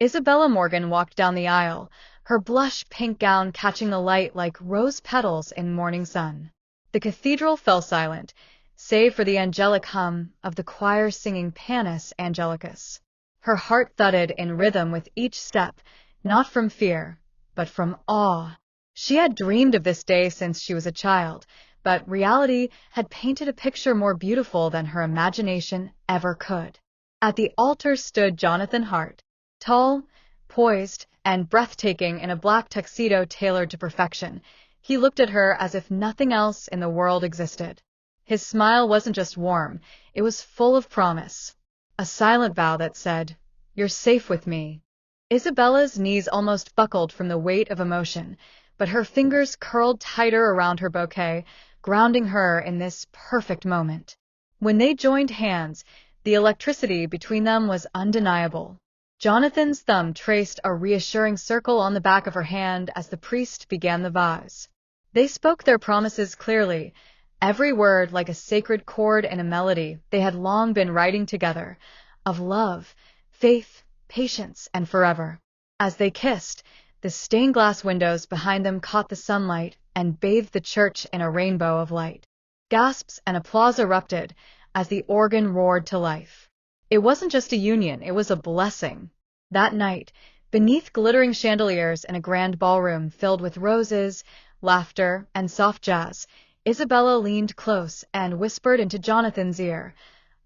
Isabella Morgan walked down the aisle, her blush-pink gown catching the light like rose petals in morning sun. The cathedral fell silent, save for the angelic hum of the choir singing Panis Angelicus. Her heart thudded in rhythm with each step, not from fear, but from awe. She had dreamed of this day since she was a child, but reality had painted a picture more beautiful than her imagination ever could. At the altar stood Jonathan Hart, tall, poised, and breathtaking in a black tuxedo tailored to perfection. He looked at her as if nothing else in the world existed. His smile wasn't just warm, it was full of promise. A silent vow that said, "You're safe with me." Isabella's knees almost buckled from the weight of emotion, but her fingers curled tighter around her bouquet, grounding her in this perfect moment. When they joined hands, the electricity between them was undeniable. Jonathan's thumb traced a reassuring circle on the back of her hand as the priest began the vows. They spoke their promises clearly, every word like a sacred chord in a melody they had long been writing together, of love, faith, patience, and forever. As they kissed, the stained glass windows behind them caught the sunlight and bathed the church in a rainbow of light. Gasps and applause erupted as the organ roared to life. It wasn't just a union, it was a blessing. That night, beneath glittering chandeliers in a grand ballroom filled with roses, laughter, and soft jazz, Isabella leaned close and whispered into Jonathan's ear,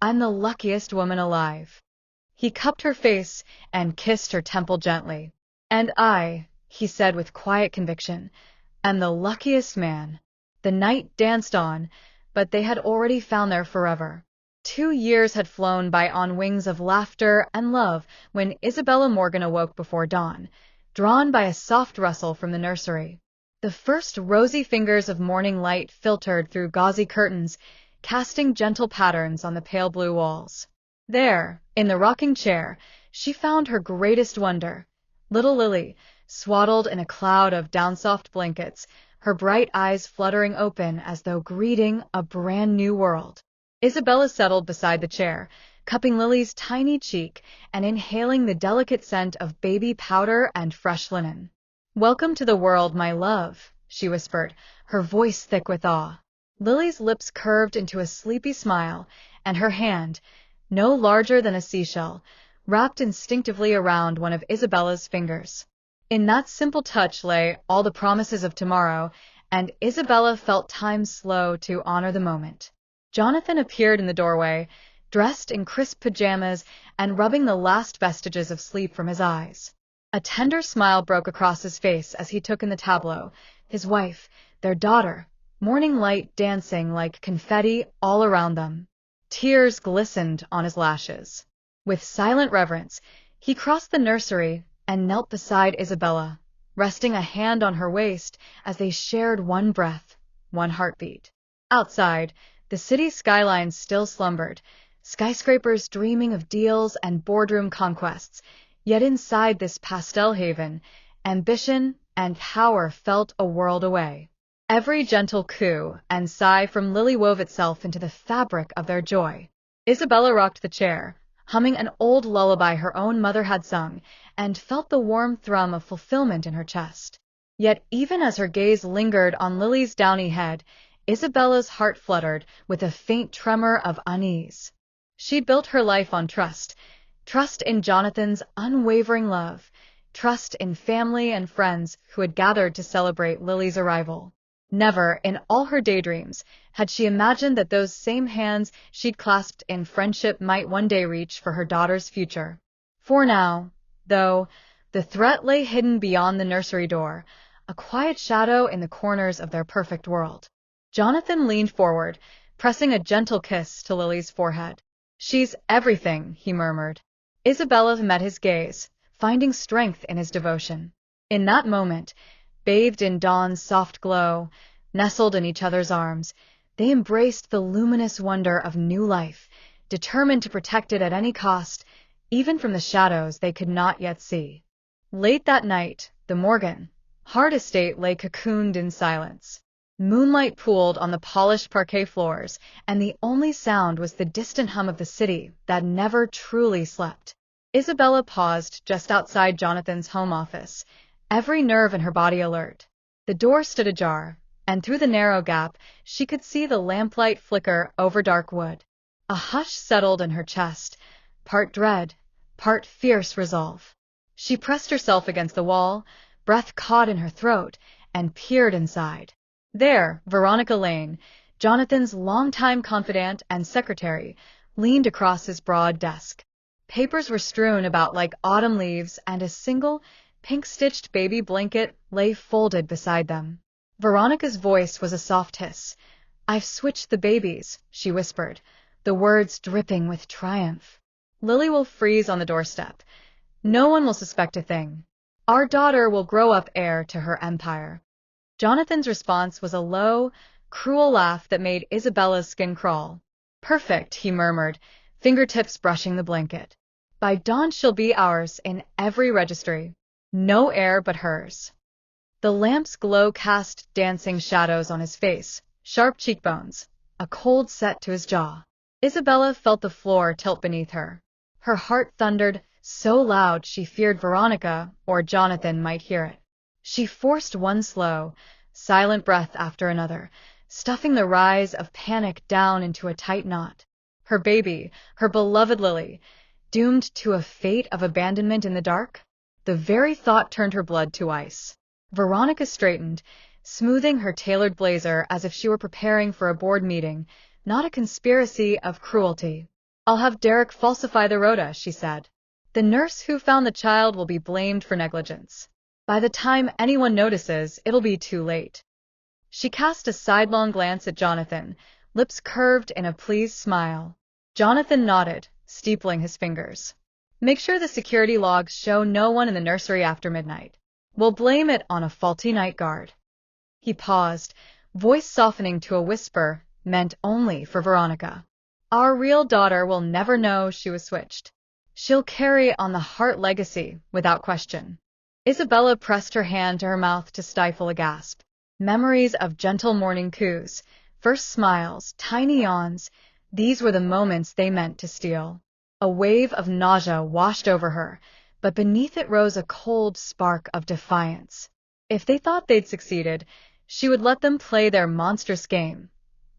"I'm the luckiest woman alive." He cupped her face and kissed her temple gently. "And I," he said with quiet conviction, "am the luckiest man." The night danced on, but they had already found their forever. 2 years had flown by on wings of laughter and love when Isabella Morgan awoke before dawn, drawn by a soft rustle from the nursery. The first rosy fingers of morning light filtered through gauzy curtains, casting gentle patterns on the pale blue walls. There, in the rocking chair, she found her greatest wonder, little Lily, swaddled in a cloud of down-soft blankets, her bright eyes fluttering open as though greeting a brand new world. Isabella settled beside the chair, cupping Lily's tiny cheek and inhaling the delicate scent of baby powder and fresh linen. "Welcome to the world, my love," she whispered, her voice thick with awe. Lily's lips curved into a sleepy smile, and her hand, no larger than a seashell, wrapped instinctively around one of Isabella's fingers. In that simple touch lay all the promises of tomorrow, and Isabella felt time slow to honor the moment. Jonathan appeared in the doorway, dressed in crisp pajamas and rubbing the last vestiges of sleep from his eyes. A tender smile broke across his face as he took in the tableau, his wife, their daughter, morning light dancing like confetti all around them. Tears glistened on his lashes. With silent reverence, he crossed the nursery and knelt beside Isabella, resting a hand on her waist as they shared one breath, one heartbeat. Outside, the city skyline still slumbered, skyscrapers dreaming of deals and boardroom conquests, yet inside this pastel haven, ambition and power felt a world away. Every gentle coo and sigh from Lily wove itself into the fabric of their joy. Isabella rocked the chair, humming an old lullaby her own mother had sung, and felt the warm thrum of fulfillment in her chest. Yet even as her gaze lingered on Lily's downy head, Isabella's heart fluttered with a faint tremor of unease. She'd built her life on trust, trust in Jonathan's unwavering love, trust in family and friends who had gathered to celebrate Lily's arrival. Never, in all her daydreams, had she imagined that those same hands she'd clasped in friendship might one day reach for her daughter's future. For now, though, the threat lay hidden beyond the nursery door, a quiet shadow in the corners of their perfect world. Jonathan leaned forward, pressing a gentle kiss to Lily's forehead. "She's everything," he murmured. Isabella met his gaze, finding strength in his devotion. In that moment, bathed in dawn's soft glow, nestled in each other's arms, they embraced the luminous wonder of new life, determined to protect it at any cost, even from the shadows they could not yet see. Late that night, the Morgan Hart estate lay cocooned in silence. Moonlight pooled on the polished parquet floors, and the only sound was the distant hum of the city that never truly slept. Isabella paused just outside Jonathan's home office, every nerve in her body alert. The door stood ajar, and through the narrow gap she could see the lamplight flicker over dark wood. A hush settled in her chest, part dread, part fierce resolve. She pressed herself against the wall, breath caught in her throat, and peered inside. There, Veronica Lane, Jonathan's longtime confidant and secretary, leaned across his broad desk. Papers were strewn about like autumn leaves, and a single, pink-stitched baby blanket lay folded beside them. Veronica's voice was a soft hiss. "I've switched the babies," she whispered, the words dripping with triumph. "Lily will freeze on the doorstep. No one will suspect a thing. Our daughter will grow up heir to her empire." Jonathan's response was a low, cruel laugh that made Isabella's skin crawl. "Perfect," he murmured, fingertips brushing the blanket. "By dawn she'll be ours in every registry. No heir but hers." The lamp's glow cast dancing shadows on his face, sharp cheekbones, a cold set to his jaw. Isabella felt the floor tilt beneath her. Her heart thundered so loud she feared Veronica or Jonathan might hear it. She forced one slow, silent breath after another, stuffing the rise of panic down into a tight knot. Her baby, her beloved Lily, doomed to a fate of abandonment in the dark? The very thought turned her blood to ice. Veronica straightened, smoothing her tailored blazer as if she were preparing for a board meeting, not a conspiracy of cruelty. "I'll have Derek falsify the rota," she said. "The nurse who found the child will be blamed for negligence. By the time anyone notices, it'll be too late." She cast a sidelong glance at Jonathan, lips curved in a pleased smile. Jonathan nodded, steepling his fingers. "Make sure the security logs show no one in the nursery after midnight. We'll blame it on a faulty night guard." He paused, voice softening to a whisper meant only for Veronica. "Our real daughter will never know she was switched. She'll carry on the Hart legacy without question." Isabella pressed her hand to her mouth to stifle a gasp. Memories of gentle morning coos, first smiles, tiny yawns, these were the moments they meant to steal. A wave of nausea washed over her, but beneath it rose a cold spark of defiance. If they thought they'd succeeded, she would let them play their monstrous game,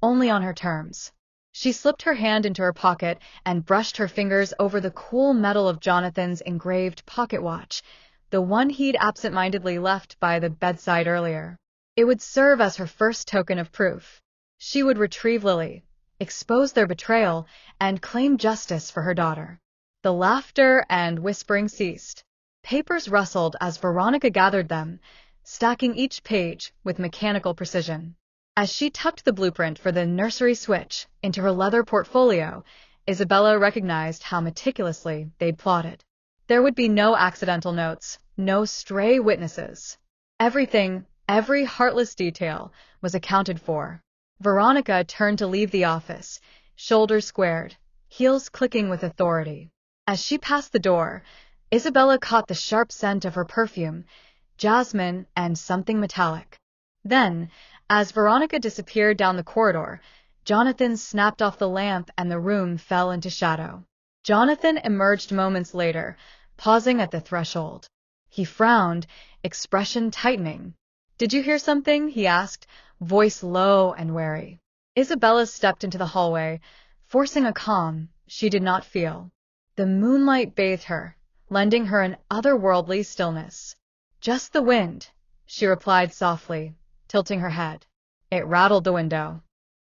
only on her terms. She slipped her hand into her pocket and brushed her fingers over the cool metal of Jonathan's engraved pocket watch, the one he'd absent-mindedly left by the bedside earlier. It would serve as her first token of proof. She would retrieve Lily, expose their betrayal, and claim justice for her daughter. The laughter and whispering ceased. Papers rustled as Veronica gathered them, stacking each page with mechanical precision. As she tucked the blueprint for the nursery switch into her leather portfolio, Isabella recognized how meticulously they'd plotted. There would be no accidental notes, no stray witnesses. Everything, every heartless detail, was accounted for. Veronica turned to leave the office, shoulders squared, heels clicking with authority. As she passed the door, Isabella caught the sharp scent of her perfume, jasmine and something metallic. Then, as Veronica disappeared down the corridor, Jonathan snapped off the lamp and the room fell into shadow. Jonathan emerged moments later, pausing at the threshold. He frowned, expression tightening. "Did you hear something?" he asked, voice low and wary. Isabella stepped into the hallway, forcing a calm she did not feel. The moonlight bathed her, lending her an otherworldly stillness. "Just the wind," she replied softly, tilting her head. It rattled the window.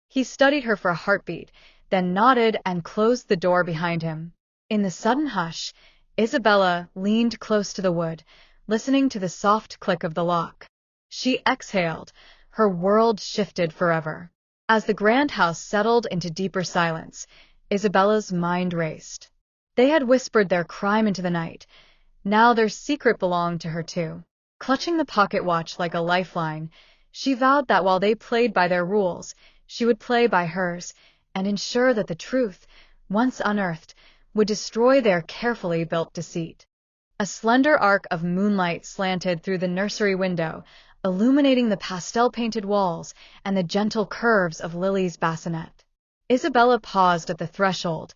He studied her for a heartbeat, then nodded and closed the door behind him. In the sudden hush, Isabella leaned close to the wood, listening to the soft click of the lock. She exhaled, her world shifted forever. As the grand house settled into deeper silence, Isabella's mind raced. They had whispered their crime into the night. Now their secret belonged to her too. Clutching the pocket watch like a lifeline, she vowed that while they played by their rules, she would play by hers, and ensure that the truth, once unearthed, would destroy their carefully built deceit. A slender arc of moonlight slanted through the nursery window, illuminating the pastel-painted walls and the gentle curves of Lily's bassinet. Isabella paused at the threshold,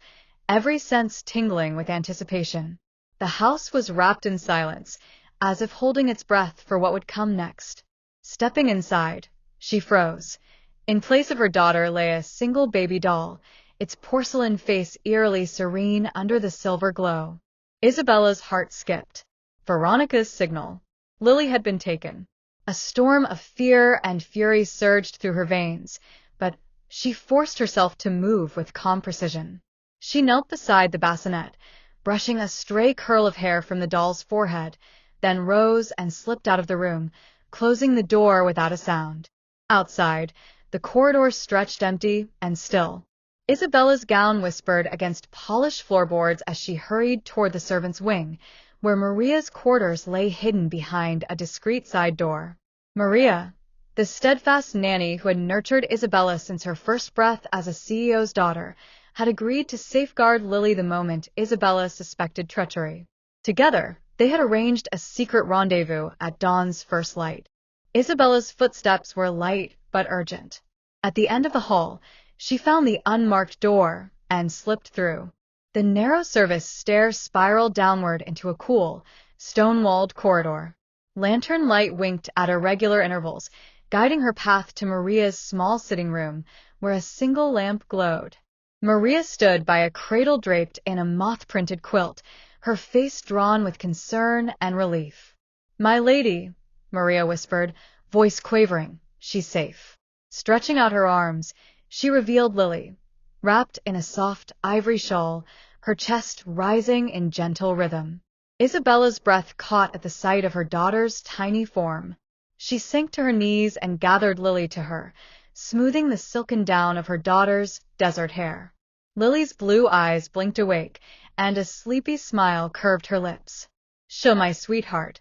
every sense tingling with anticipation. The house was wrapped in silence, as if holding its breath for what would come next. Stepping inside, she froze. In place of her daughter lay a single baby doll, its porcelain face eerily serene under the silver glow. Isabella's heart skipped. Veronica's signal. Lily had been taken. A storm of fear and fury surged through her veins, but she forced herself to move with calm precision. She knelt beside the bassinet, brushing a stray curl of hair from the doll's forehead, then rose and slipped out of the room, closing the door without a sound. Outside, the corridor stretched empty and still. Isabella's gown whispered against polished floorboards as she hurried toward the servants' wing, where Maria's quarters lay hidden behind a discreet side door. Maria, the steadfast nanny who had nurtured Isabella since her first breath as a CEO's daughter, had agreed to safeguard Lily the moment Isabella suspected treachery. Together, they had arranged a secret rendezvous at dawn's first light. Isabella's footsteps were light but urgent. At the end of the hall, she found the unmarked door and slipped through. The narrow service stairs spiraled downward into a cool, stone-walled corridor. Lantern light winked at irregular intervals, guiding her path to Maria's small sitting room, where a single lamp glowed. Maria stood by a cradle draped in a moth-printed quilt, her face drawn with concern and relief. "My lady," Maria whispered, voice quavering, "she's safe." Stretching out her arms, she revealed Lily, wrapped in a soft ivory shawl, her chest rising in gentle rhythm. Isabella's breath caught at the sight of her daughter's tiny form. She sank to her knees and gathered Lily to her, smoothing the silken down of her daughter's desert hair. Lily's blue eyes blinked awake, and a sleepy smile curved her lips. "Show my sweetheart,"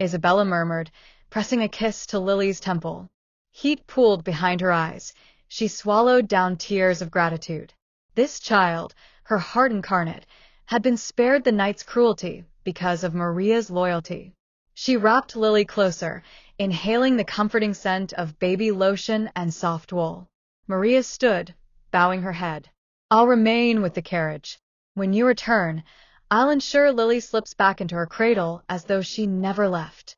Isabella murmured, pressing a kiss to Lily's temple. Heat pooled behind her eyes. She swallowed down tears of gratitude. This child, her heart incarnate, had been spared the night's cruelty because of Maria's loyalty. She wrapped Lily closer, inhaling the comforting scent of baby lotion and soft wool. Maria stood, bowing her head. "I'll remain with the carriage. When you return, I'll ensure Lily slips back into her cradle as though she never left."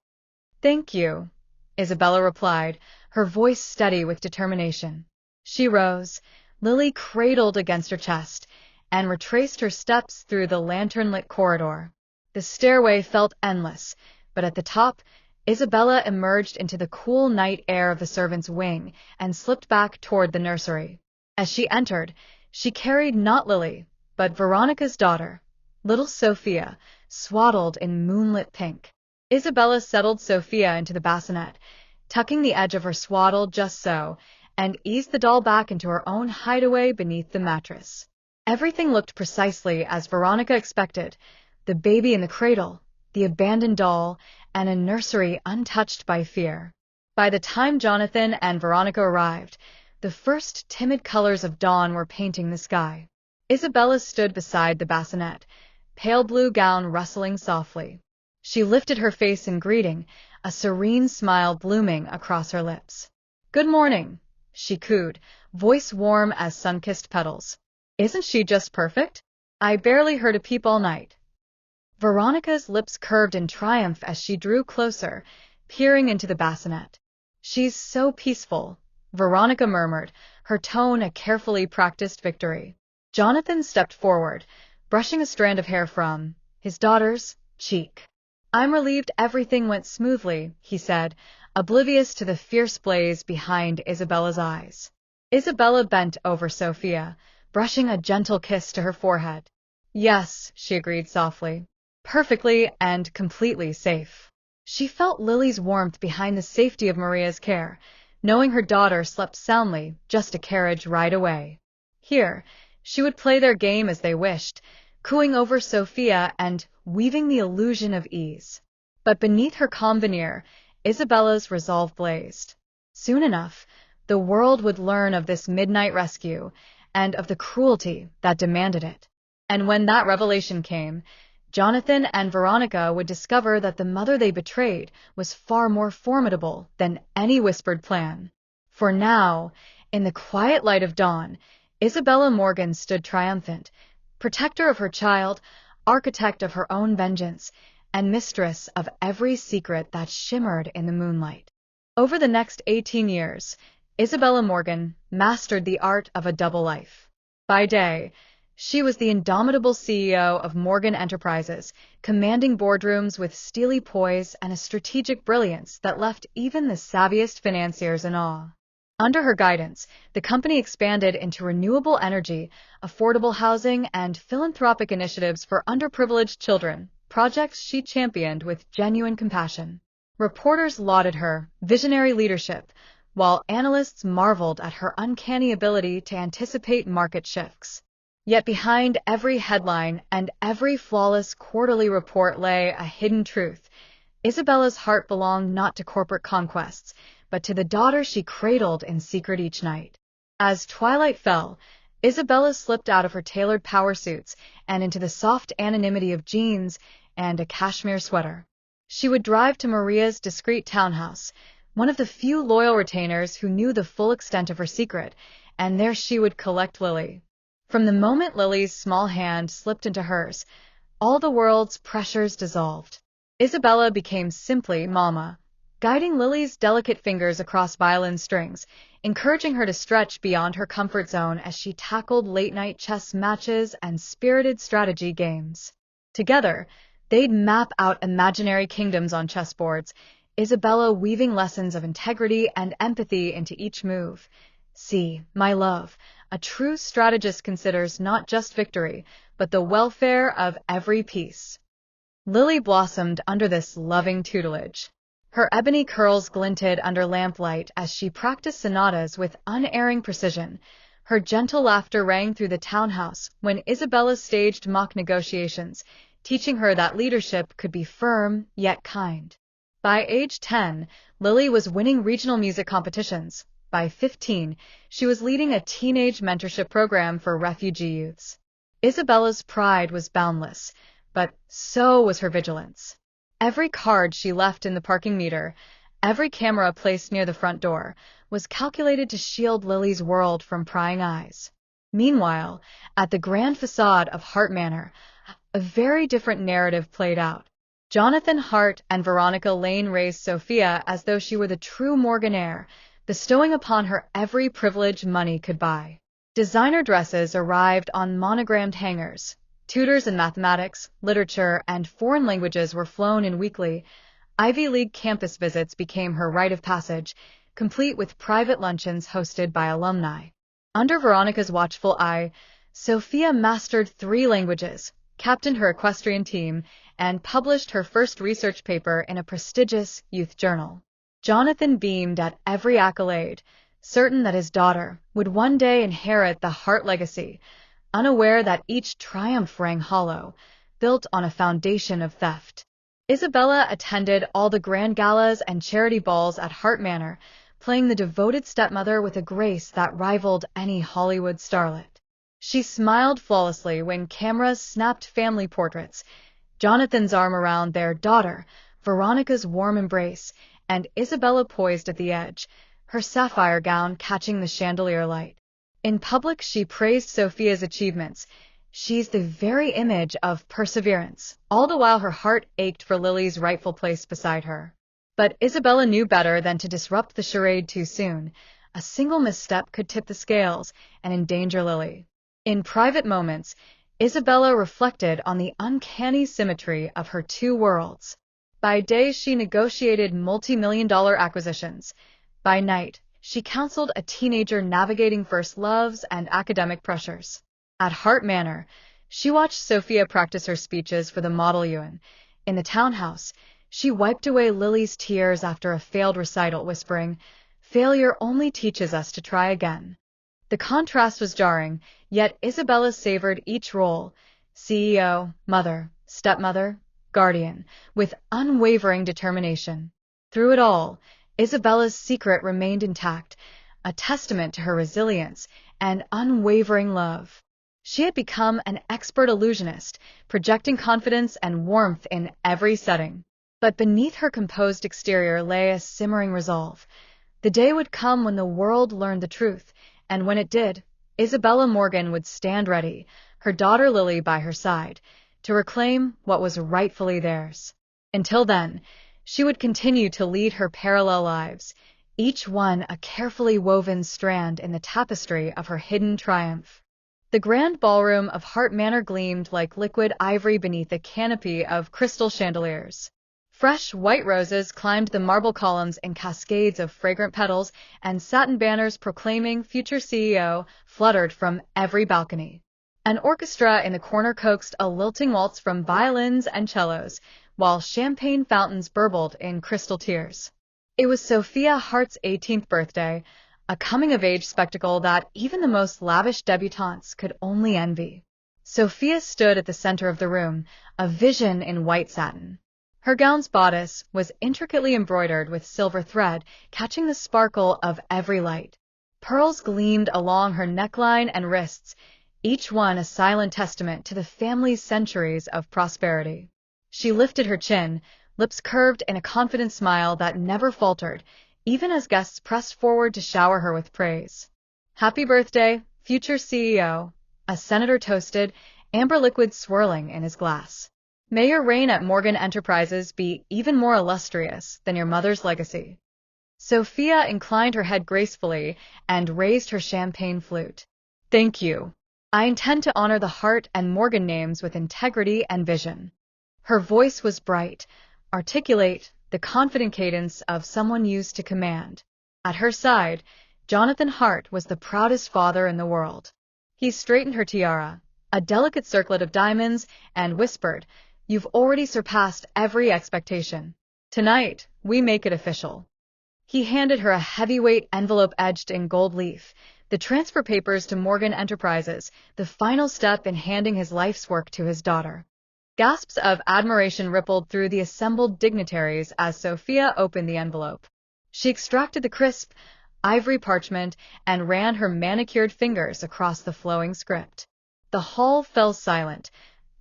"Thank you," Isabella replied, her voice steady with determination. She rose, Lily cradled against her chest, and retraced her steps through the lantern-lit corridor. The stairway felt endless, but at the top, Isabella emerged into the cool night air of the servants' wing and slipped back toward the nursery. As she entered, she carried not Lily, but Veronica's daughter, little Sophia, swaddled in moonlit pink. Isabella settled Sophia into the bassinet, tucking the edge of her swaddle just so, and eased the doll back into her own hideaway beneath the mattress. Everything looked precisely as Veronica expected: the baby in the cradle, the abandoned doll, and a nursery untouched by fear. By the time Jonathan and Veronica arrived, the first timid colors of dawn were painting the sky. Isabella stood beside the bassinet, pale blue gown rustling softly. She lifted her face in greeting, a serene smile blooming across her lips. "Good morning," she cooed, voice warm as sun-kissed petals. "Isn't she just perfect? I barely heard a peep all night." Veronica's lips curved in triumph as she drew closer, peering into the bassinet. "She's so peaceful," Veronica murmured, her tone a carefully practiced victory. Jonathan stepped forward, brushing a strand of hair from his daughter's cheek. "I'm relieved everything went smoothly," he said, oblivious to the fierce blaze behind Isabella's eyes. Isabella bent over Sophia, brushing a gentle kiss to her forehead. "Yes," she agreed softly. "Perfectly and completely safe." She felt Lily's warmth behind the safety of Maria's care, knowing her daughter slept soundly just a carriage ride away. Here, she would play their game as they wished, cooing over Sophia and weaving the illusion of ease. But beneath her calm veneer, Isabella's resolve blazed. Soon enough, the world would learn of this midnight rescue and of the cruelty that demanded it. And when that revelation came, Jonathan and Veronica would discover that the mother they betrayed was far more formidable than any whispered plan. For now, in the quiet light of dawn, Isabella Morgan stood triumphant, protector of her child, architect of her own vengeance, and mistress of every secret that shimmered in the moonlight. Over the next 18 years, Isabella Morgan mastered the art of a double life. By day, she was the indomitable CEO of Morgan Enterprises, commanding boardrooms with steely poise and a strategic brilliance that left even the savviest financiers in awe. Under her guidance, the company expanded into renewable energy, affordable housing, and philanthropic initiatives for underprivileged children, projects she championed with genuine compassion. Reporters lauded her visionary leadership, while analysts marveled at her uncanny ability to anticipate market shifts. Yet behind every headline and every flawless quarterly report lay a hidden truth. Isabella's heart belonged not to corporate conquests, but to the daughter she cradled in secret each night. As twilight fell, Isabella slipped out of her tailored power suits and into the soft anonymity of jeans and a cashmere sweater. She would drive to Maria's discreet townhouse, one of the few loyal retainers who knew the full extent of her secret, and there she would collect Lily. From the moment Lily's small hand slipped into hers, all the world's pressures dissolved. Isabella became simply Mama, guiding Lily's delicate fingers across violin strings, encouraging her to stretch beyond her comfort zone as she tackled late-night chess matches and spirited strategy games. Together, they'd map out imaginary kingdoms on chessboards, Isabella weaving lessons of integrity and empathy into each move. See, my love, a true strategist considers not just victory, but the welfare of every piece. Lily blossomed under this loving tutelage. Her ebony curls glinted under lamplight as she practiced sonatas with unerring precision. Her gentle laughter rang through the townhouse when Isabella staged mock negotiations, teaching her that leadership could be firm yet kind. By age 10, Lily was winning regional music competitions. By 15, she was leading a teenage mentorship program for refugee youths. Isabella's pride was boundless, but so was her vigilance. Every card she left in the parking meter, every camera placed near the front door, was calculated to shield Lily's world from prying eyes. Meanwhile, at the grand facade of Hart Manor, a very different narrative played out. Jonathan Hart and Veronica Lane raised Sophia as though she were the true Morgan heir, bestowing upon her every privilege money could buy. Designer dresses arrived on monogrammed hangers. Tutors in mathematics, literature, and foreign languages were flown in weekly. Ivy League campus visits became her rite of passage, complete with private luncheons hosted by alumni. Under Veronica's watchful eye, Sophia mastered 3 languages, captained her equestrian team, and published her first research paper in a prestigious youth journal. Jonathan beamed at every accolade, certain that his daughter would one day inherit the Hart legacy, unaware that each triumph rang hollow, built on a foundation of theft. Isabella attended all the grand galas and charity balls at Hart Manor, playing the devoted stepmother with a grace that rivaled any Hollywood starlet. She smiled flawlessly when cameras snapped family portraits, Jonathan's arm around their daughter, Veronica's warm embrace, and Isabella poised at the edge, her sapphire gown catching the chandelier light. In public, she praised Sophia's achievements. She's the very image of perseverance, all the while her heart ached for Lily's rightful place beside her. But Isabella knew better than to disrupt the charade too soon. A single misstep could tip the scales and endanger Lily. In private moments, Isabella reflected on the uncanny symmetry of her 2 worlds. By day, she negotiated multi-million-dollar acquisitions. By night, she counseled a teenager navigating first loves and academic pressures. At Hart Manor, she watched Sophia practice her speeches for the Model UN. In the townhouse, she wiped away Lily's tears after a failed recital, whispering, "Failure only teaches us to try again." The contrast was jarring, yet Isabella savored each role, CEO, mother, stepmother, guardian, with unwavering determination. Through it all, Isabella's secret remained intact, a testament to her resilience and unwavering love. She had become an expert illusionist, projecting confidence and warmth in every setting. But beneath her composed exterior lay a simmering resolve. The day would come when the world learned the truth, and when it did, Isabella Morgan would stand ready, her daughter Lily by her side, to reclaim what was rightfully theirs. Until then, she would continue to lead her parallel lives, each one a carefully woven strand in the tapestry of her hidden triumph. The grand ballroom of Hart Manor gleamed like liquid ivory beneath a canopy of crystal chandeliers. Fresh white roses climbed the marble columns in cascades of fragrant petals, and satin banners proclaiming future CEO fluttered from every balcony. An orchestra in the corner coaxed a lilting waltz from violins and cellos, while champagne fountains burbled in crystal tears. It was Sophia Hart's 18th birthday, a coming-of-age spectacle that even the most lavish debutantes could only envy. Sophia stood at the center of the room, a vision in white satin. Her gown's bodice was intricately embroidered with silver thread, catching the sparkle of every light. Pearls gleamed along her neckline and wrists, each one a silent testament to the family's centuries of prosperity. She lifted her chin, lips curved in a confident smile that never faltered, even as guests pressed forward to shower her with praise. "Happy birthday, future CEO," a senator toasted, amber liquid swirling in his glass. "May your reign at Morgan Enterprises be even more illustrious than your mother's legacy." Sophia inclined her head gracefully and raised her champagne flute. "Thank you. I intend to honor the Hart and Morgan names with integrity and vision." Her voice was bright, articulate, the confident cadence of someone used to command. At her side, Jonathan Hart was the proudest father in the world. He straightened her tiara, a delicate circlet of diamonds, and whispered, "You've already surpassed every expectation. Tonight, we make it official." He handed her a heavyweight envelope edged in gold leaf, the transfer papers to Morgan Enterprises, the final step in handing his life's work to his daughter. Gasps of admiration rippled through the assembled dignitaries as Sophia opened the envelope. She extracted the crisp, ivory parchment and ran her manicured fingers across the flowing script. The hall fell silent,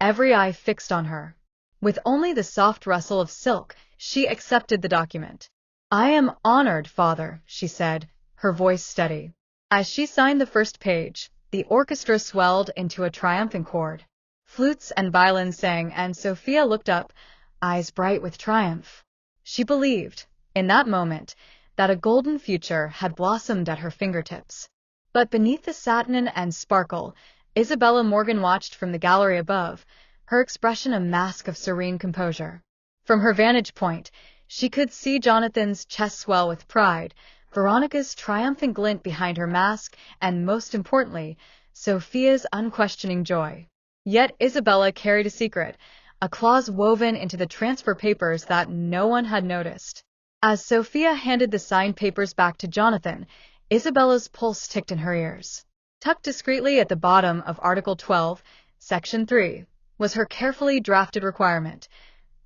every eye fixed on her. With only the soft rustle of silk, she accepted the document. "I am honored, Father," she said, her voice steady. As she signed the first page, the orchestra swelled into a triumphant chord. Flutes and violins sang, and Sophia looked up, eyes bright with triumph. She believed, in that moment, that a golden future had blossomed at her fingertips. But beneath the satin and sparkle, Isabella Morgan watched from the gallery above, her expression a mask of serene composure. From her vantage point, she could see Jonathan's chest swell with pride, Veronica's triumphant glint behind her mask, and most importantly, Sophia's unquestioning joy. Yet Isabella carried a secret, a clause woven into the transfer papers that no one had noticed. As Sophia handed the signed papers back to Jonathan, Isabella's pulse ticked in her ears. Tucked discreetly at the bottom of Article 12, Section 3, was her carefully drafted requirement.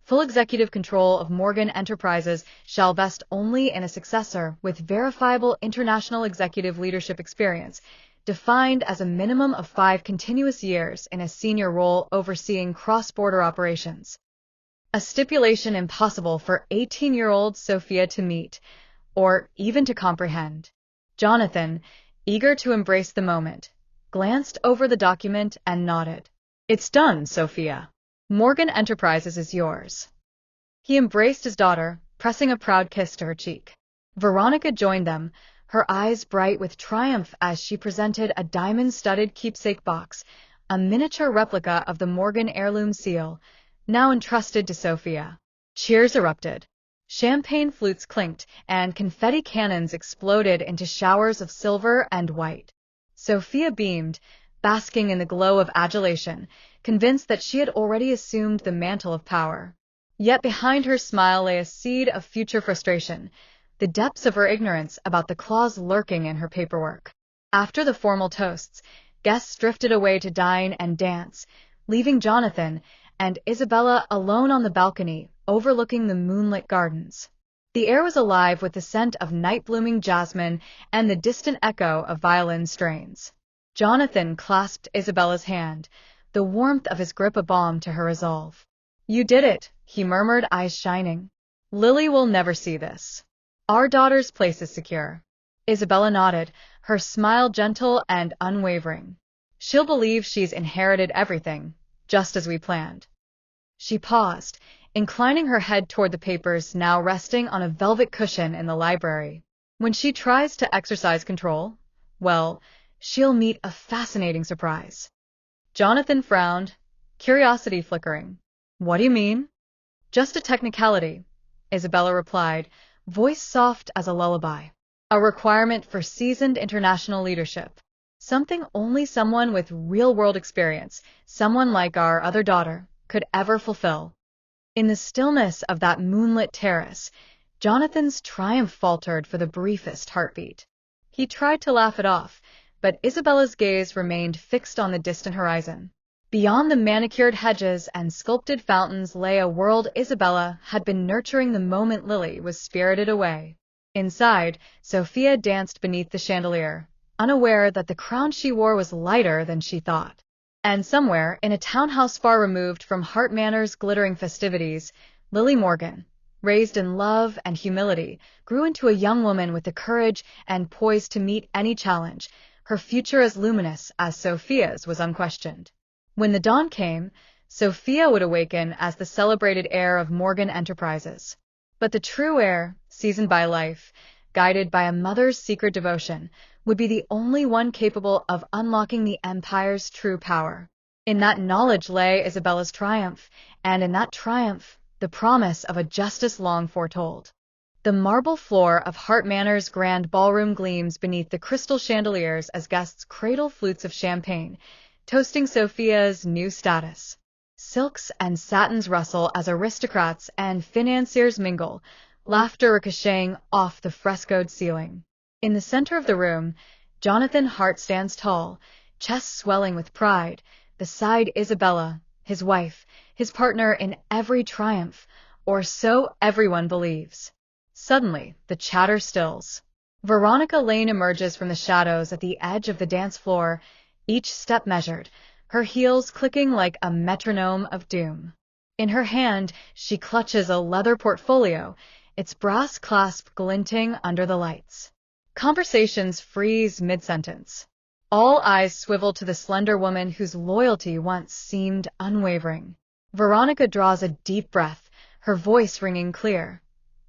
Full executive control of Morgan Enterprises shall vest only in a successor with verifiable international executive leadership experience, defined as a minimum of 5 continuous years in a senior role overseeing cross-border operations. A stipulation impossible for 18-year-old Sophia to meet, or even to comprehend. Jonathan, eager to embrace the moment, glanced over the document and nodded. "It's done, Sophia. Morgan Enterprises is yours." He embraced his daughter, pressing a proud kiss to her cheek. Veronica joined them, her eyes bright with triumph as she presented a diamond-studded keepsake box, a miniature replica of the Morgan heirloom seal, now entrusted to Sophia. Cheers erupted. Champagne flutes clinked, and confetti cannons exploded into showers of silver and white. Sophia beamed, basking in the glow of adulation, convinced that she had already assumed the mantle of power. Yet behind her smile lay a seed of future frustration, the depths of her ignorance about the clause lurking in her paperwork. After the formal toasts, guests drifted away to dine and dance, leaving Jonathan and Isabella alone on the balcony overlooking the moonlit gardens. The air was alive with the scent of night-blooming jasmine and the distant echo of violin strains. Jonathan clasped Isabella's hand, the warmth of his grip a balm to her resolve. "You did it," he murmured, eyes shining. "Lily will never see this. Our daughter's place is secure." Isabella nodded, her smile gentle and unwavering. "She'll believe she's inherited everything, just as we planned. She paused, inclining her head toward the papers now resting on a velvet cushion in the library. When she tries to exercise control, well, she'll meet a fascinating surprise. Jonathan frowned, curiosity flickering. What do you mean? Just a technicality, Isabella replied, voice soft as a lullaby. A requirement for seasoned international leadership. Something only someone with real-world experience, someone like our other daughter, could ever fulfill. In the stillness of that moonlit terrace, Jonathan's triumph faltered for the briefest heartbeat. He tried to laugh it off, but Isabella's gaze remained fixed on the distant horizon. Beyond the manicured hedges and sculpted fountains lay a world Isabella had been nurturing the moment Lily was spirited away. Inside, Sophia danced beneath the chandelier, unaware that the crown she wore was lighter than she thought. And somewhere, in a townhouse far removed from Hart Manor's glittering festivities, Lily Morgan, raised in love and humility, grew into a young woman with the courage and poise to meet any challenge. Her future as luminous as Sophia's was unquestioned. When the dawn came, Sophia would awaken as the celebrated heir of Morgan Enterprises. But the true heir, seasoned by life, guided by a mother's secret devotion, would be the only one capable of unlocking the empire's true power. In that knowledge lay Isabella's triumph, and in that triumph, the promise of a justice long foretold. The marble floor of Hart Manor's grand ballroom gleams beneath the crystal chandeliers as guests cradle flutes of champagne, toasting Sophia's new status. Silks and satins rustle as aristocrats and financiers mingle, laughter ricocheting off the frescoed ceiling. In the center of the room, Jonathan Hart stands tall, chest swelling with pride, beside Isabella, his wife, his partner in every triumph, or so everyone believes. Suddenly, the chatter stills. Veronica Lane emerges from the shadows at the edge of the dance floor, each step measured, her heels clicking like a metronome of doom. In her hand, she clutches a leather portfolio, its brass clasp glinting under the lights. Conversations freeze mid-sentence. All eyes swivel to the slender woman whose loyalty once seemed unwavering. Veronica draws a deep breath, her voice ringing clear.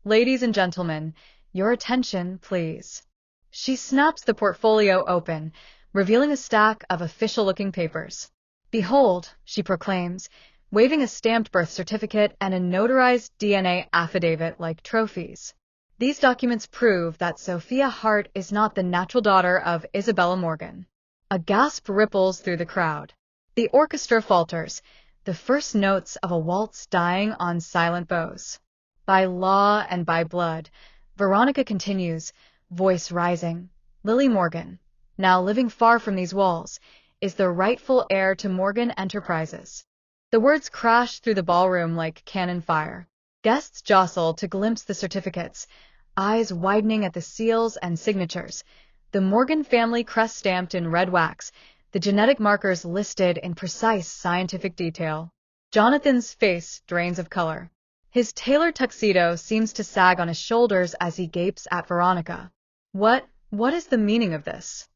Ladies and gentlemen, your attention, please. She snaps the portfolio open, revealing a stack of official-looking papers. Behold, she proclaims, waving a stamped birth certificate and a notarized DNA affidavit like trophies. These documents prove that Sophia Hart is not the natural daughter of Isabella Morgan. A gasp ripples through the crowd. The orchestra falters, the first notes of a waltz dying on silent bows. By law and by blood, Veronica continues, voice rising, Lily Morgan, now living far from these walls, is the rightful heir to Morgan Enterprises. The words crash through the ballroom like cannon fire. Guests jostle to glimpse the certificates, eyes widening at the seals and signatures, the Morgan family crest stamped in red wax, the genetic markers listed in precise scientific detail. Jonathan's face drains of color. His tailored tuxedo seems to sag on his shoulders as he gapes at Veronica. What is the meaning of this?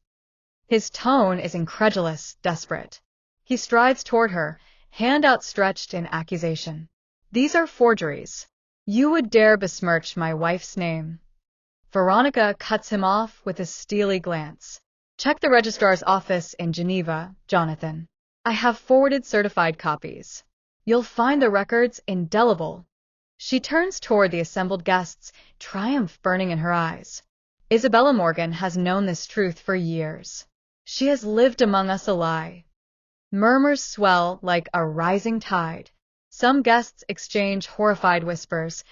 His tone is incredulous, desperate. He strides toward her, hand outstretched in accusation. These are forgeries. You would dare besmirch my wife's name. Veronica cuts him off with a steely glance. Check the registrar's office in Geneva, Jonathan. I have forwarded certified copies. You'll find the records indelible. She turns toward the assembled guests, triumph burning in her eyes. Isabella Morgan has known this truth for years. She has lived among us a lie. Murmurs swell like a rising tide. Some guests exchange horrified whispers.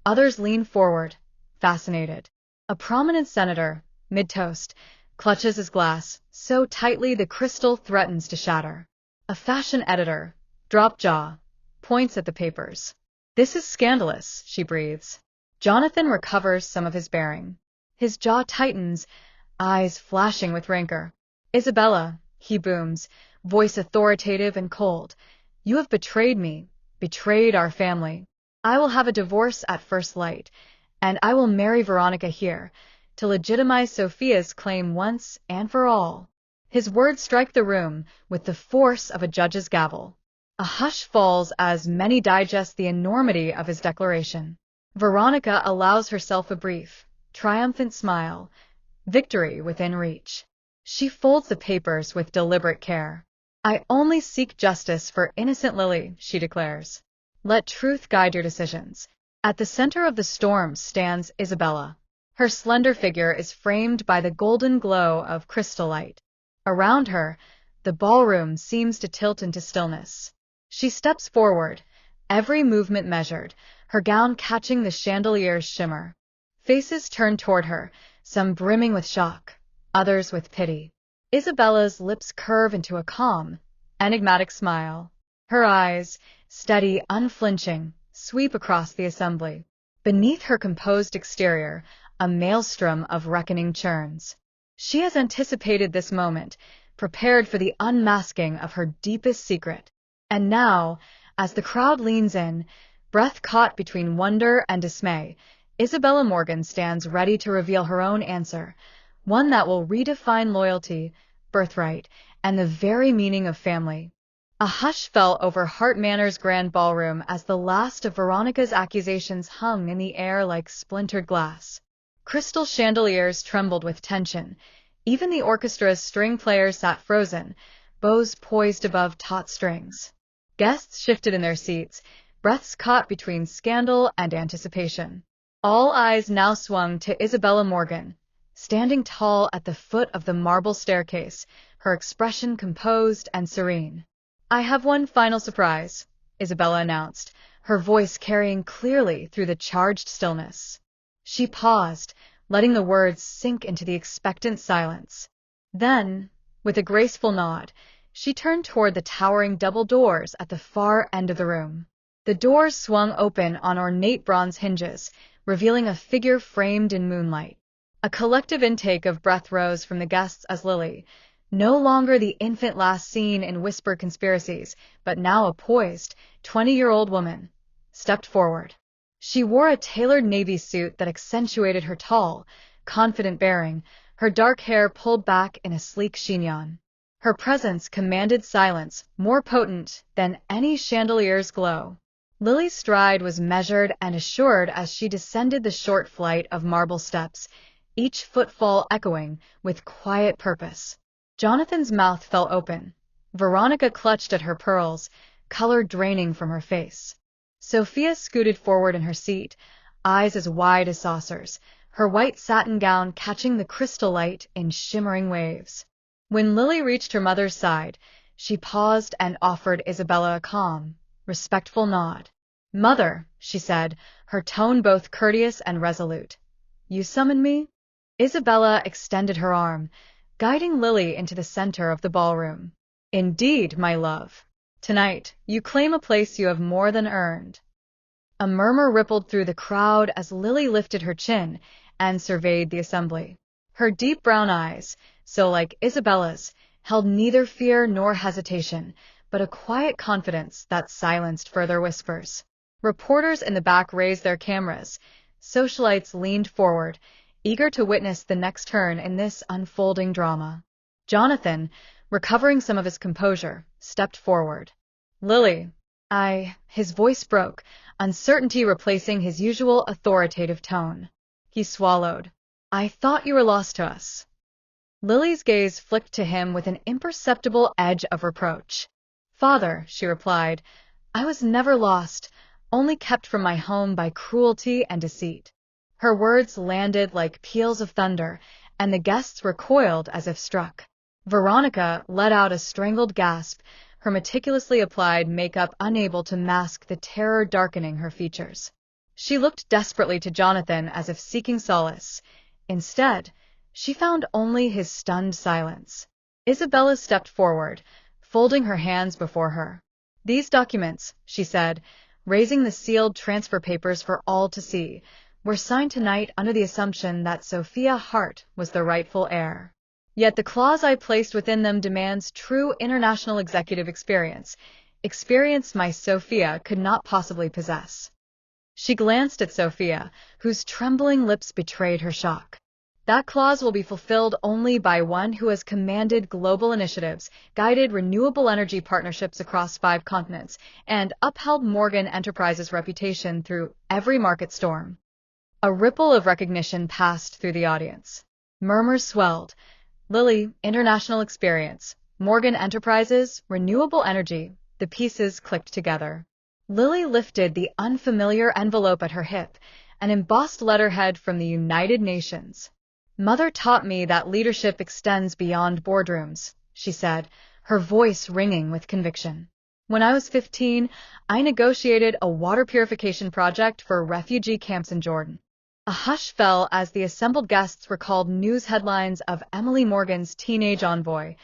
Others lean forward, fascinated. A prominent senator, mid-toast, clutches his glass so tightly the crystal threatens to shatter. A fashion editor, drop jaw, points at the papers. This is scandalous, she breathes. Jonathan recovers some of his bearing. His jaw tightens, eyes flashing with rancor. Isabella, he booms, voice authoritative and cold. You have betrayed me, betrayed our family. I will have a divorce at first light, and I will marry Veronica here, to legitimize Sophia's claim once and for all. His words strike the room with the force of a judge's gavel. A hush falls as many digest the enormity of his declaration. Veronica allows herself a brief, triumphant smile, victory within reach. She folds the papers with deliberate care. "I only seek justice for innocent Lily," she declares. "Let truth guide your decisions." At the center of the storm stands Isabella. Her slender figure is framed by the golden glow of crystal light. Around her, the ballroom seems to tilt into stillness. She steps forward, every movement measured, her gown catching the chandelier's shimmer. Faces turn toward her, some brimming with shock, others with pity. Isabella's lips curve into a calm, enigmatic smile. Her eyes, steady, unflinching, sweep across the assembly. Beneath her composed exterior, a maelstrom of reckoning churns. She has anticipated this moment, prepared for the unmasking of her deepest secret. And now, as the crowd leans in, breath caught between wonder and dismay, Isabella Morgan stands ready to reveal her own answer, one that will redefine loyalty, birthright, and the very meaning of family. A hush fell over Hart Manor's grand ballroom as the last of Veronica's accusations hung in the air like splintered glass. Crystal chandeliers trembled with tension. Even the orchestra's string players sat frozen, bows poised above taut strings. Guests shifted in their seats, breaths caught between scandal and anticipation. All eyes now swung to Isabella Morgan, standing tall at the foot of the marble staircase, her expression composed and serene. "I have one final surprise," Isabella announced, her voice carrying clearly through the charged stillness. She paused, letting the words sink into the expectant silence. Then, with a graceful nod, she turned toward the towering double doors at the far end of the room. The doors swung open on ornate bronze hinges, revealing a figure framed in moonlight. A collective intake of breath rose from the guests as Lily, no longer the infant last seen in whispered conspiracies, but now a poised, 20-year-old woman, stepped forward. She wore a tailored navy suit that accentuated her tall, confident bearing, her dark hair pulled back in a sleek chignon. Her presence commanded silence more potent than any chandelier's glow. Lily's stride was measured and assured as she descended the short flight of marble steps, each footfall echoing with quiet purpose. Jonathan's mouth fell open. Veronica clutched at her pearls, color draining from her face. Sophia scooted forward in her seat, eyes as wide as saucers, her white satin gown catching the crystal light in shimmering waves. When Lily reached her mother's side, she paused and offered Isabella a calm, respectful nod. "Mother," she said, her tone both courteous and resolute. "You summoned me?" Isabella extended her arm, guiding Lily into the center of the ballroom. "Indeed, my love. Tonight, you claim a place you have more than earned." A murmur rippled through the crowd as Lily lifted her chin and surveyed the assembly. Her deep brown eyes, so like Isabella's, held neither fear nor hesitation, but a quiet confidence that silenced further whispers. Reporters in the back raised their cameras. Socialites leaned forward, eager to witness the next turn in this unfolding drama. Jonathan, recovering some of his composure, stepped forward. "Lily, his voice broke, uncertainty replacing his usual authoritative tone. He swallowed. "I thought you were lost to us." Lily's gaze flicked to him with an imperceptible edge of reproach. "Father," she replied, "I was never lost, only kept from my home by cruelty and deceit." Her words landed like peals of thunder, and the guests recoiled as if struck. Veronica let out a strangled gasp, her meticulously applied makeup unable to mask the terror darkening her features. She looked desperately to Jonathan as if seeking solace. Instead, she found only his stunned silence. Isabella stepped forward, folding her hands before her. "These documents," she said, raising the sealed transfer papers for all to see, were signed tonight under the assumption that Sophia Hart was the rightful heir. Yet the clause I placed within them demands true international executive experience my Sophia could not possibly possess." She glanced at Sophia, whose trembling lips betrayed her shock. That clause will be fulfilled only by one who has commanded global initiatives, guided renewable energy partnerships across 5 continents, and upheld Morgan Enterprises' reputation through every market storm. A ripple of recognition passed through the audience. Murmurs swelled. Lilly, international experience. Morgan Enterprises, renewable energy. The pieces clicked together. Lilly lifted the unfamiliar envelope at her hip, an embossed letterhead from the United Nations. Mother taught me that leadership extends beyond boardrooms, she said, her voice ringing with conviction. When I was 15, I negotiated a water purification project for refugee camps in Jordan. A hush fell as the assembled guests recalled news headlines of Emily Morgan's teenage envoy,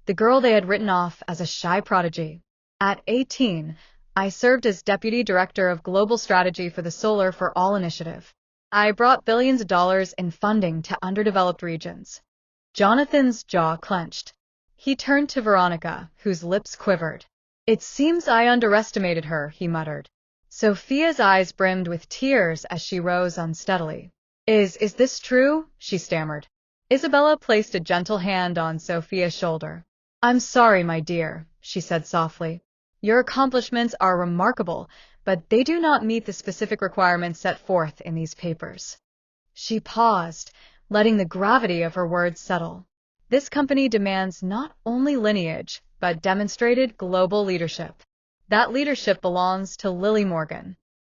the girl they had written off as a shy prodigy. At 18, I served as Deputy Director of Global Strategy for the Solar for All initiative. I brought billions of dollars in funding to underdeveloped regions. Jonathan's jaw clenched. He turned to Veronica, whose lips quivered. It seems I underestimated her, he muttered. Sophia's eyes brimmed with tears as she rose unsteadily. Is this true? She stammered. Isabella placed a gentle hand on Sophia's shoulder. I'm sorry, my dear, she said softly. Your accomplishments are remarkable, but they do not meet the specific requirements set forth in these papers. She paused, letting the gravity of her words settle. This company demands not only lineage, but demonstrated global leadership. That leadership belongs to Lilly Morgan.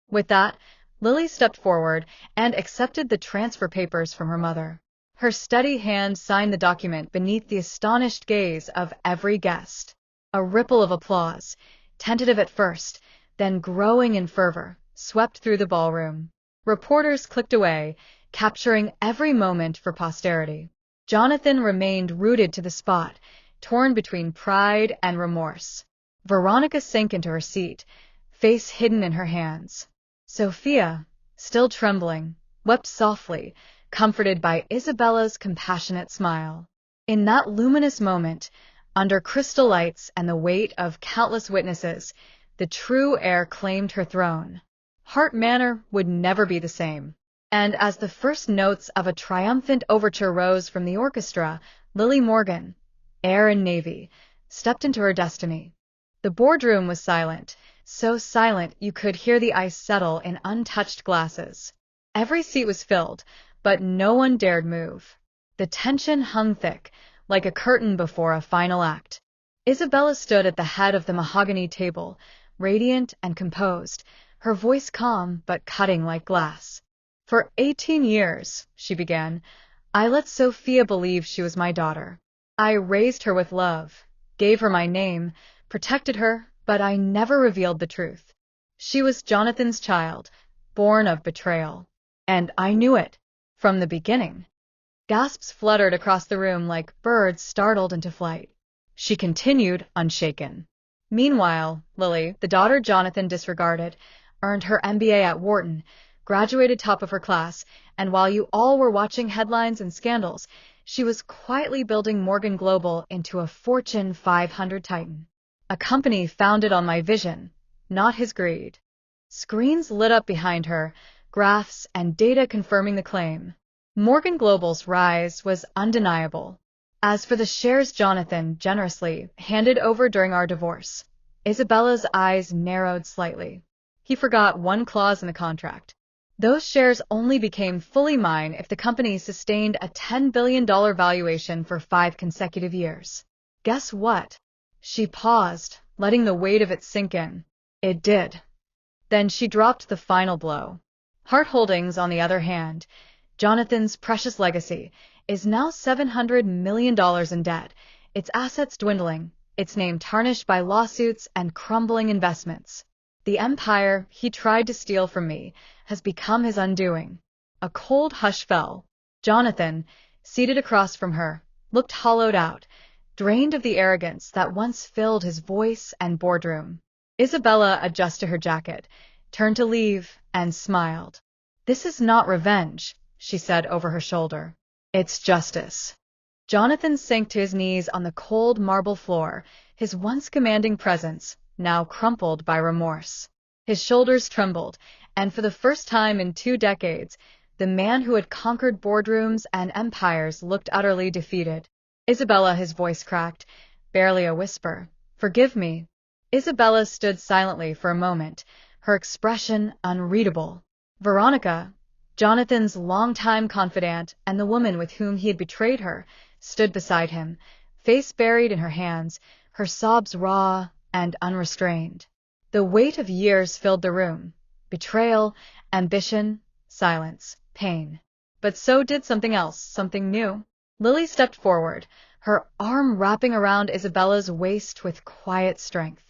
With that, Lilly stepped forward and accepted the transfer papers from her mother. Her steady hand signed the document beneath the astonished gaze of every guest. A ripple of applause, tentative at first, then growing in fervor, swept through the ballroom. Reporters clicked away, capturing every moment for posterity. Jonathan remained rooted to the spot, torn between pride and remorse. Veronica sank into her seat, face hidden in her hands. Sophia, still trembling, wept softly, comforted by Isabella's compassionate smile. In that luminous moment, under crystal lights and the weight of countless witnesses, the true heir claimed her throne. Hart Manor would never be the same. And as the first notes of a triumphant overture rose from the orchestra, Lilly Morgan, heir and navy, stepped into her destiny. The boardroom was silent, so silent you could hear the ice settle in untouched glasses. Every seat was filled, but no one dared move. The tension hung thick, like a curtain before a final act. Isabella stood at the head of the mahogany table, radiant and composed, her voice calm but cutting like glass. For 18 years, she began, I let Sophia believe she was my daughter. I raised her with love, gave her my name, protected her, but I never revealed the truth. She was Jonathan's child, born of betrayal. And I knew it, from the beginning. Gasps fluttered across the room like birds startled into flight. She continued, unshaken. Meanwhile, Lilly, the daughter Jonathan disregarded, earned her MBA at Wharton, graduated top of her class, and while you all were watching headlines and scandals, she was quietly building Morgan Global into a Fortune 500 titan. A company founded on my vision, not his greed. Screens lit up behind her, graphs and data confirming the claim. Morgan Global's rise was undeniable. As for the shares Jonathan generously handed over during our divorce, Isabella's eyes narrowed slightly. He forgot one clause in the contract. Those shares only became fully mine if the company sustained a $10 billion valuation for 5 consecutive years. Guess what? She paused, letting the weight of it sink in. It did. Then she dropped the final blow. Hart Holdings, on the other hand, Jonathan's precious legacy, is now $700 million in debt, its assets dwindling, its name tarnished by lawsuits and crumbling investments. The empire he tried to steal from me has become his undoing. A cold hush fell. Jonathan, seated across from her, looked hollowed out, drained of the arrogance that once filled his voice and boardroom. Isabella adjusted her jacket, turned to leave, and smiled. This is not revenge, she said over her shoulder. It's justice. Jonathan sank to his knees on the cold marble floor, his once commanding presence now crumpled by remorse. His shoulders trembled, and for the first time in 2 decades, The man who had conquered boardrooms and empires looked utterly defeated. Isabella, his voice cracked, barely a whisper. Forgive me. Isabella stood silently for a moment, her expression unreadable. Veronica, Jonathan's longtime confidant and the woman with whom he had betrayed her, stood beside him, face buried in her hands, her sobs raw and unrestrained. The weight of years filled the room. Betrayal, ambition, silence, pain. But so did something else, something new. Lily stepped forward, her arm wrapping around Isabella's waist with quiet strength.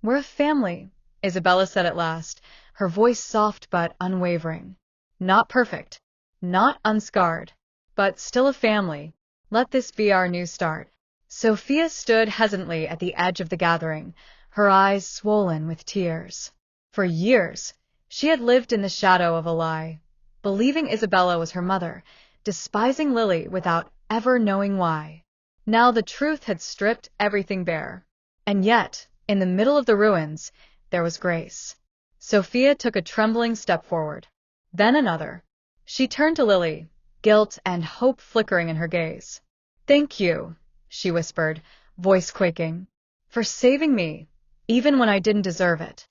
We're a family, Isabella said at last, her voice soft but unwavering. Not perfect, not unscarred, but still a family. Let this be our new start. Sophia stood hesitantly at the edge of the gathering, her eyes swollen with tears. For years, she had lived in the shadow of a lie, believing Isabella was her mother, despising Lily without ever knowing why. Now the truth had stripped everything bare. And yet, in the middle of the ruins, there was grace. Sophia took a trembling step forward. Then another. She turned to Lily, guilt and hope flickering in her gaze. Thank you, she whispered, voice quaking, for saving me, even when I didn't deserve it.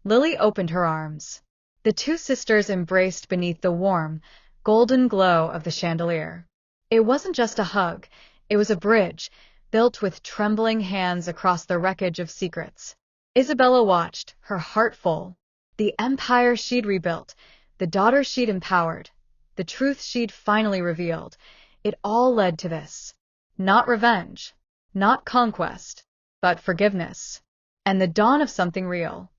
Lily opened her arms. The two sisters embraced beneath the warm, golden glow of the chandelier. It wasn't just a hug, it was a bridge, built with trembling hands across the wreckage of secrets. Isabella watched, her heart full. The empire she'd rebuilt, the daughter she'd empowered, the truth she'd finally revealed, it all led to this. Not revenge, not conquest, but forgiveness. And the dawn of something real.